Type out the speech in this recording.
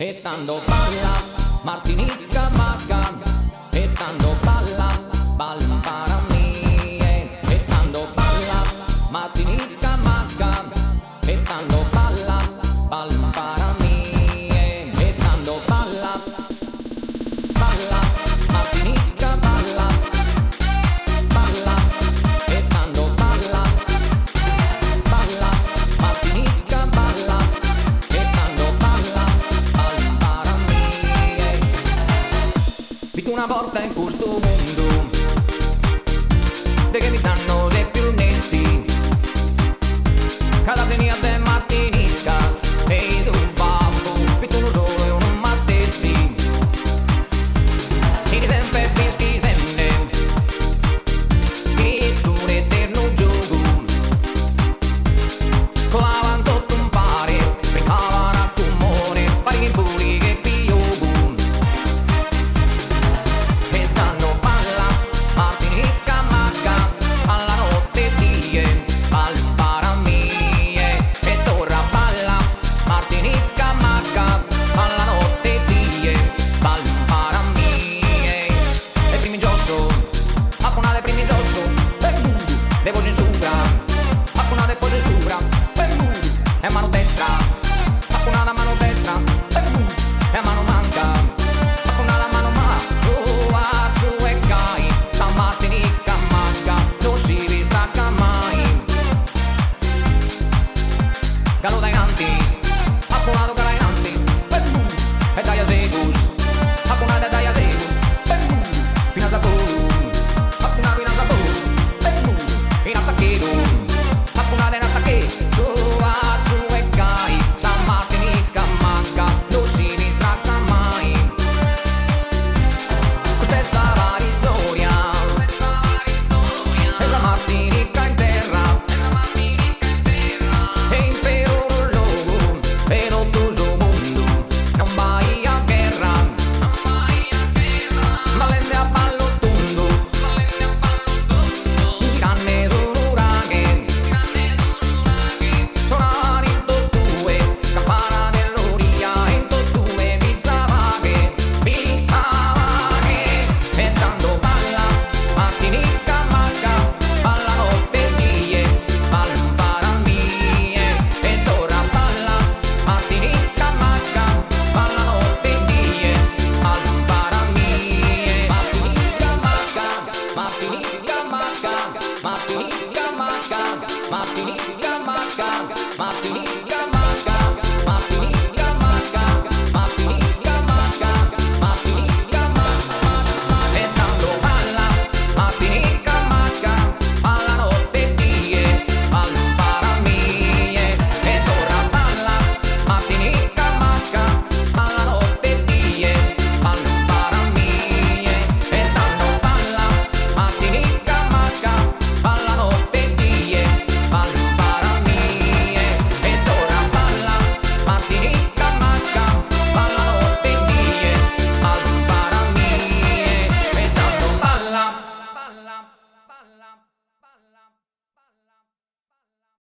E tanto balla, Martinica Maca, e tanto balla, balla para mí. E tanto balla, Martinica Maca, e tanto balla, balla para mí. E tanto balla, balla, Martinica balla, balla, e tanto balla, balla, Martinica balla, e tanto balla, balla para mí. Viste una volta in questo mondo